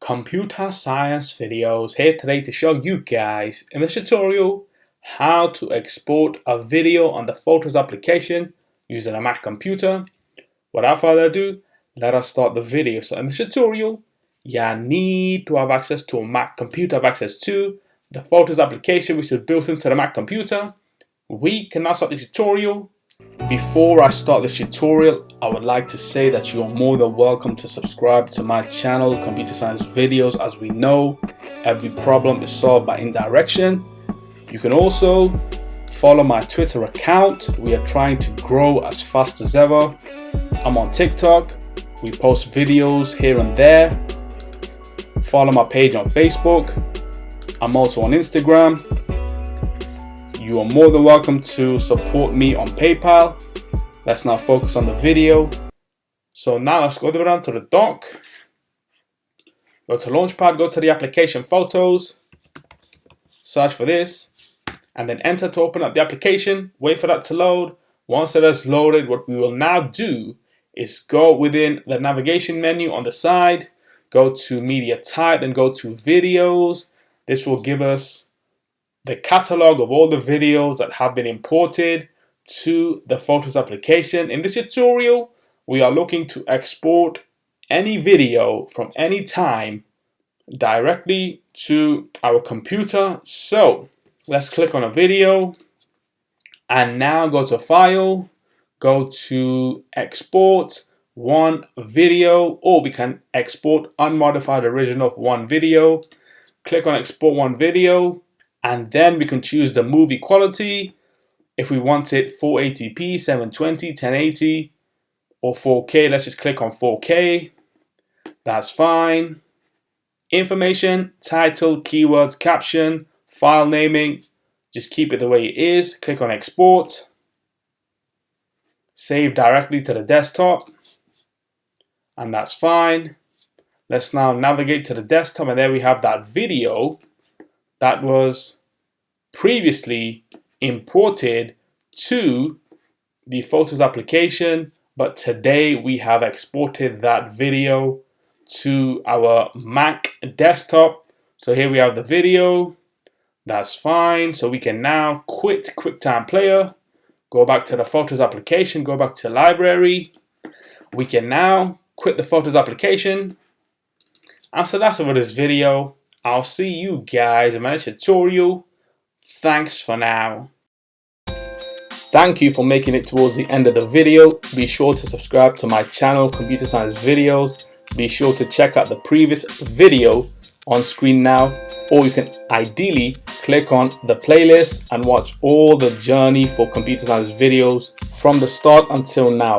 Computer science videos here today to show you guys in this tutorial how to export a video on the Photos application using a Mac computer. Without further ado, let us start the video. So in this tutorial, you need to have access to a Mac computer, have access to the Photos application which is built into the Mac computer. We can now start the tutorial. Before I start this tutorial, I would like to say that you are more than welcome to subscribe to my channel, Computer Science Videos. As we know, every problem is solved by indirection. You can also follow my Twitter account. We are trying to grow as fast as ever. I'm on TikTok. We post videos here and there. Follow my page on Facebook. I'm also on Instagram. You are more than welcome to support me on PayPal. Let's now focus on the video. So now let's go down to the dock. Go to Launchpad, go to the application Photos. Search for this and then enter to open up the application. Wait for that to load. Once it has loaded, what we will now do is go within the navigation menu on the side. Go to Media Type, then go to Videos. This will give us the catalog of all the videos that have been imported to the Photos application. In this tutorial, we are looking to export any video from any time directly to our computer. So let's click on a video and now go to File, go to Export one video, or we can export unmodified original of one video. Click on Export one video. And then we can choose the movie quality. If we want it 480p, 720, 1080, or 4K, let's just click on 4K. That's fine. Information, title, keywords, caption, file naming. Just keep it the way it is. Click on Export. Save directly to the desktop. And that's fine. Let's now navigate to the desktop, and there we have that video that was previously imported to the Photos application, but today we have exported that video to our Mac desktop. So here we have the video. That's fine. So we can now quit QuickTime Player, go back to the Photos application, go back to Library. We can now quit the Photos application. And so that's it for this video. I'll see you guys in my next tutorial. Thanks for now. Thank you for making it towards the end of the video. Be sure to subscribe to my channel, Computer Science Videos. Be sure to check out the previous video on screen now, or you can ideally click on the playlist and watch all the journey for Computer Science videos from the start until now.